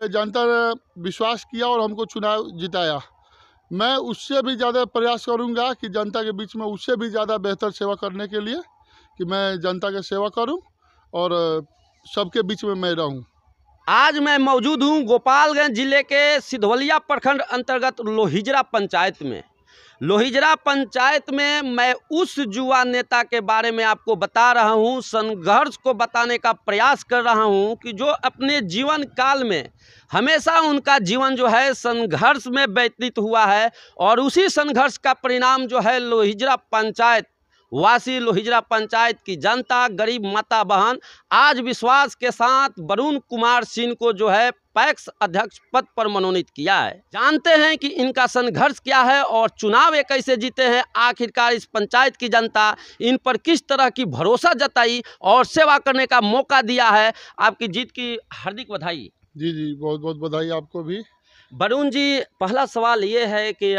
जनता ने विश्वास किया और हमको चुनाव जिताया। मैं उससे भी ज़्यादा प्रयास करूंगा कि जनता के बीच में उससे भी ज़्यादा बेहतर सेवा करने के लिए कि मैं जनता की सेवा करूं और सबके बीच में मैं रहूं। आज मैं मौजूद हूं गोपालगंज जिले के सिधवलिया प्रखंड अंतर्गत लोहिजरा पंचायत में। लोहिजरा पंचायत में मैं उस युवा नेता के बारे में आपको बता रहा हूं, संघर्ष को बताने का प्रयास कर रहा हूं कि जो अपने जीवन काल में हमेशा उनका जीवन जो है संघर्ष में व्यतीत हुआ है और उसी संघर्ष का परिणाम जो है लोहिजरा पंचायत वासी, लोहिजरा पंचायत की जनता, गरीब माता बहन आज विश्वास के साथ वरुण कुमार सिंह को जो है पैक्स अध्यक्ष पद पर मनोनीत किया है। जानते हैं कि इनका संघर्ष क्या है और चुनाव ये कैसे जीते हैं। आखिरकार इस पंचायत की जनता इन पर किस तरह की भरोसा जताई और सेवा करने का मौका दिया है। आपकी जीत की हार्दिक बधाई। जी जी, बहुत बहुत बधाई आपको भी। वरुण जी, पहला सवाल ये है कि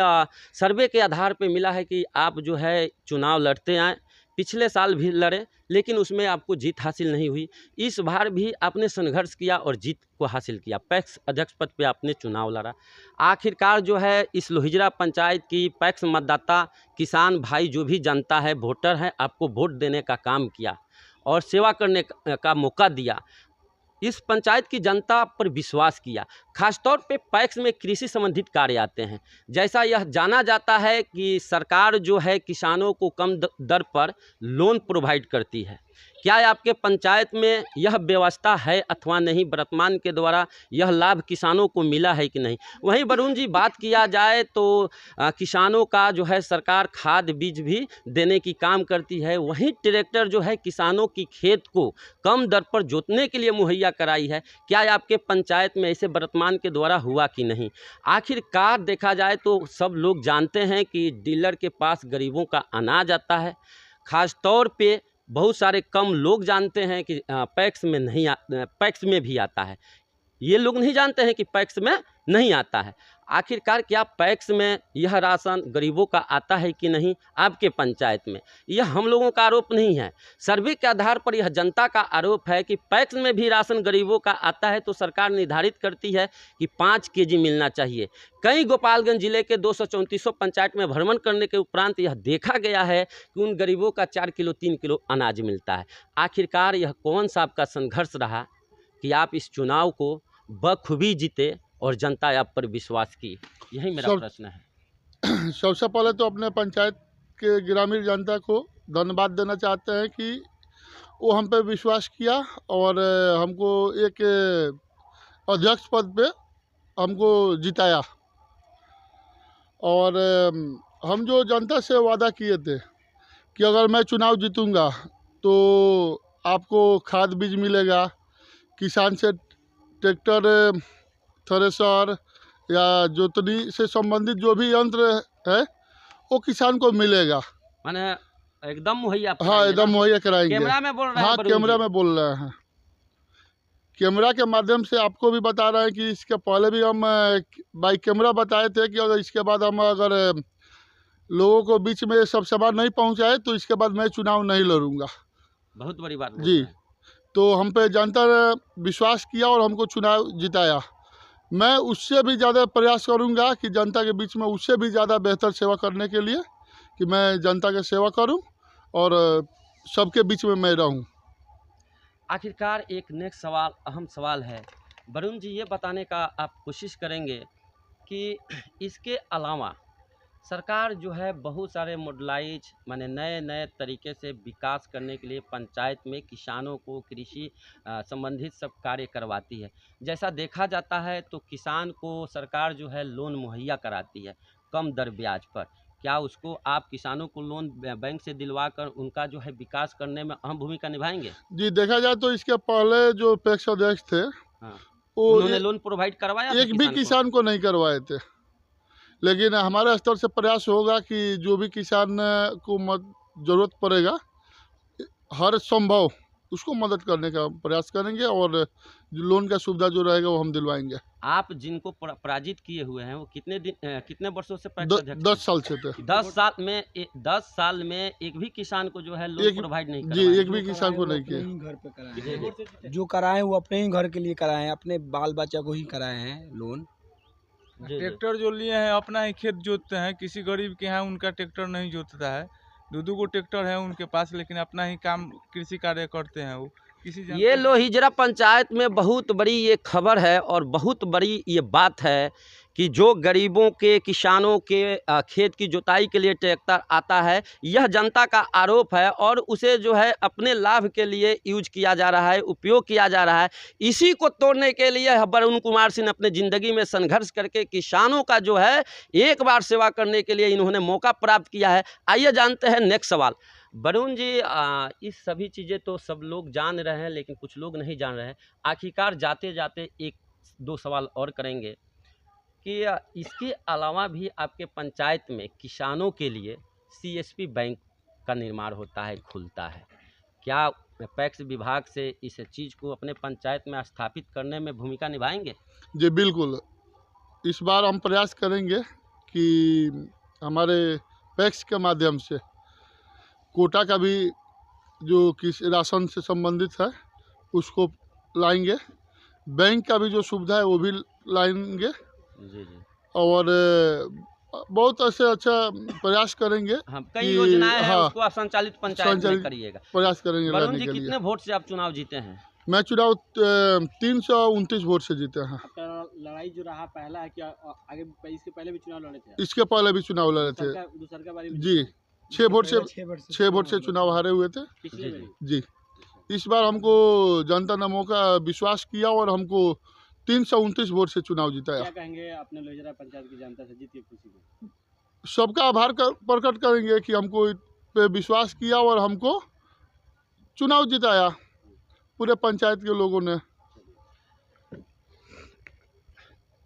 सर्वे के आधार पे मिला है कि आप जो है चुनाव लड़ते आए, पिछले साल भी लड़े लेकिन उसमें आपको जीत हासिल नहीं हुई। इस बार भी आपने संघर्ष किया और जीत को हासिल किया, पैक्स अध्यक्ष पद पे आपने चुनाव लड़ा। आखिरकार जो है इस लोहिजरा पंचायत की पैक्स मतदाता, किसान भाई जो भी जनता है, वोटर है, आपको वोट देने का काम किया और सेवा करने का मौका दिया। इस पंचायत की जनता पर विश्वास किया। खासतौर पे पैक्स में कृषि संबंधित कार्य आते हैं। जैसा यह जाना जाता है कि सरकार जो है किसानों को कम दर पर लोन प्रोवाइड करती है। क्या आपके पंचायत में यह व्यवस्था है अथवा नहीं? वर्तमान के द्वारा यह लाभ किसानों को मिला है कि नहीं? वहीं वरुण जी, बात किया जाए तो किसानों का जो है सरकार खाद बीज भी देने की काम करती है। वहीं ट्रैक्टर जो है किसानों की खेत को कम दर पर जोतने के लिए मुहैया कराई है। क्या आपके पंचायत में ऐसे वर्तमान के द्वारा हुआ कि नहीं? आखिरकार देखा जाए तो सब लोग जानते हैं कि डीलर के पास गरीबों का अनाज आता है। खास तौर पे बहुत सारे कम लोग जानते हैं कि पैक्स में नहीं पैक्स में भी आता है। ये लोग नहीं जानते हैं कि पैक्स में नहीं आता है। आखिरकार क्या पैक्स में यह राशन गरीबों का आता है कि नहीं आपके पंचायत में? यह हम लोगों का आरोप नहीं है, सर्वे के आधार पर यह जनता का आरोप है कि पैक्स में भी राशन गरीबों का आता है तो सरकार निर्धारित करती है कि 5 केजी मिलना चाहिए। कई गोपालगंज जिले के 234 पंचायत में भ्रमण करने के उपरांत यह देखा गया है कि उन गरीबों का 4 किलो 3 किलो अनाज मिलता है। आखिरकार यह कौन सा आपका संघर्ष रहा कि आप इस चुनाव को बखूबी जीते और जनता आप पर विश्वास की? यही मेरा प्रश्न है। सबसे पहले तो अपने पंचायत के ग्रामीण जनता को धन्यवाद देना चाहते हैं कि वो हम पे विश्वास किया और हमको एक अध्यक्ष पद पे हमको जिताया। और हम जो जनता से वादा किए थे कि अगर मैं चुनाव जीतूंगा तो आपको खाद बीज मिलेगा, किसान से ट्रैक्टर, थ्रेसर या जोतनी से संबंधित जो भी यंत्र है वो किसान को मिलेगा। माने एकदम मुहैया? हाँ, एकदम मुहैया कराएंगे। कैमरा में बोल रहे हैं? हाँ, कैमरा में बोल रहे हैं। कैमरा के माध्यम से आपको भी बता रहे हैं कि इसके पहले भी हम बाई कैमरा बताए थे कि अगर इसके बाद हम अगर लोगों को बीच में सब सामान नहीं पहुंचाए तो इसके बाद मैं चुनाव नहीं लड़ूंगा। बहुत बड़ी बात जी। तो हम पे जनता ने विश्वास किया और हमको चुनाव जिताया। मैं उससे भी ज़्यादा प्रयास करूंगा कि जनता के बीच में उससे भी ज़्यादा बेहतर सेवा करने के लिए कि मैं जनता की सेवा करूं और सबके बीच में मैं रहूं। आखिरकार एक नेक्स्ट सवाल, अहम सवाल है वरुण जी, ये बताने का आप कोशिश करेंगे कि इसके अलावा सरकार जो है बहुत सारे मॉडलाइज माने नए नए तरीके से विकास करने के लिए पंचायत में किसानों को कृषि संबंधित सब कार्य करवाती है। जैसा देखा जाता है तो किसान को सरकार जो है लोन मुहैया कराती है कम दर ब्याज पर। क्या उसको आप किसानों को लोन बैंक से दिलवा कर उनका जो है विकास करने में अहम भूमिका निभाएंगे? जी, देखा जाए तो इसके पहले जो पैक्स अध्यक्ष थे, हाँ, वो उन्होंने लोन प्रोवाइड करवाया? एक भी किसान को नहीं करवाए थे। लेकिन हमारे स्तर से प्रयास होगा कि जो भी किसान को ज़रूरत पड़ेगा हर संभव उसको मदद करने का प्रयास करेंगे और जो लोन का सुविधा जो रहेगा वो हम दिलवाएंगे। आप जिनको पराजित किए हुए हैं वो कितने वर्षों से पैक्स अध्यक्ष 10 साल से थे। 10 साल में एक भी किसान को जो है लोन प्रोवाइड नहीं जी, करवाया। एक भी किसान को नहीं किया। घर पे कराए, जो कराए वो अपने ही घर के लिए कराए हैं, अपने बाल बच्चा को ही कराए हैं लोन। जी, जी। ट्रैक्टर जो लिए हैं अपना ही खेत जोतते हैं, किसी गरीब के यहाँ उनका ट्रैक्टर नहीं जोतता है। दो गो ट्रैक्टर है उनके पास, लेकिन अपना ही काम कृषि कार्य करते हैं वो। ये लोहिजरा पंचायत में बहुत बड़ी ये खबर है और बहुत बड़ी ये बात है कि जो गरीबों के किसानों के खेत की जुताई के लिए ट्रैक्टर आता है, यह जनता का आरोप है और उसे जो है अपने लाभ के लिए यूज किया जा रहा है, उपयोग किया जा रहा है। इसी को तोड़ने के लिए वरुण कुमार सिंह अपने ज़िंदगी में संघर्ष करके किसानों का जो है एक बार सेवा करने के लिए इन्होंने मौका प्राप्त किया है। आइए जानते हैं नेक्स्ट सवाल। वरुण जी, इस सभी चीज़ें तो सब लोग जान रहे हैं, लेकिन कुछ लोग नहीं जान रहे हैं। आखिरकार जाते जाते एक दो सवाल और करेंगे कि इसके अलावा भी आपके पंचायत में किसानों के लिए CSP बैंक का निर्माण होता है, खुलता है। क्या पैक्स विभाग से इस चीज़ को अपने पंचायत में स्थापित करने में भूमिका निभाएंगे? जी बिल्कुल, इस बार हम प्रयास करेंगे कि हमारे पैक्स के माध्यम से कोटा का भी जो किस राशन से संबंधित है उसको लाएंगे, बैंक का भी जो सुविधा है वो भी लाएंगे जी जी। और बहुत ऐसे अच्छा प्रयास करेंगे। हाँ, कई योजनाएं हैं, हाँ, उसको आप संचालित पंचायत में करिएगा। प्रयास करेंगे वरुण लाने जी, के लिए। कितने वोट से आप चुनाव जीते हैं? मैं चुनाव 329 वोट से जीते हैं। लड़ाई जो रहा पहला है कि आगे इसके पहले भी चुनाव लड़े थे? इसके पहले भी चुनाव लड़े थे दूसर का बारी जी। 6 वोट से चुनाव हारे हुए थे पिछले में? जी। इस बार हमको जनता ने मौका विश्वास किया और हमको 329 वोट से चुनाव जिताया। क्या कहेंगे अपने लोहिजरा पंचायत की जनता से जीत की खुशी में? सबका आभार प्रकट करेंगे कि हमको इस पे विश्वास किया और हमको चुनाव जिताया पूरे पंचायत के लोगों ने।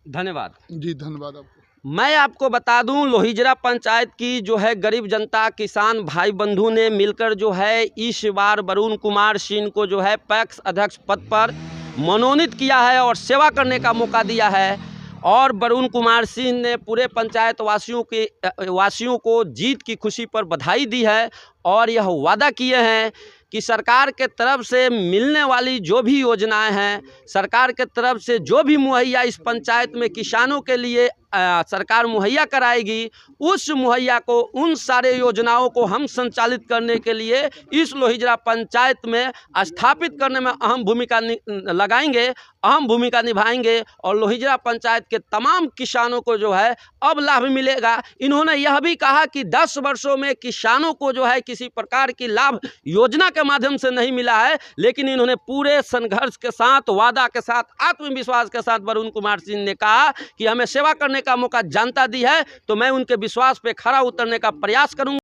धन्यवाद जी धन्यवाद आपको। मैं आपको बता दूं, लोहिजरा पंचायत की जो है गरीब जनता किसान भाई बंधु ने मिलकर जो है इस बार वरुण कुमार सिंह को जो है पैक्स अध्यक्ष पद पर मनोनीत किया है और सेवा करने का मौका दिया है। और वरुण कुमार सिंह ने पूरे पंचायत वासियों को जीत की खुशी पर बधाई दी है और यह वादा किए हैं कि सरकार के तरफ से मिलने वाली जो भी योजनाएं हैं, सरकार के तरफ से जो भी मुहैया इस पंचायत में किसानों के लिए सरकार मुहैया कराएगी, उस मुहैया को, उन सारे योजनाओं को हम संचालित करने के लिए इस लोहिजरा पंचायत में स्थापित करने में अहम भूमिका लगाएंगे, अहम भूमिका निभाएंगे और लोहिजरा पंचायत के तमाम किसानों को जो है अब लाभ मिलेगा। इन्होंने यह भी कहा कि 10 वर्षों में किसानों को जो है किसी प्रकार की लाभ योजना के माध्यम से नहीं मिला है, लेकिन इन्होंने पूरे संघर्ष के साथ, वादा के साथ, आत्मविश्वास के साथ वरुण कुमार सिंह ने कहा कि हमें सेवा करने का मौका जनता दी है, तो मैं उनके विश्वास पे खरा उतरने का प्रयास करूंगा।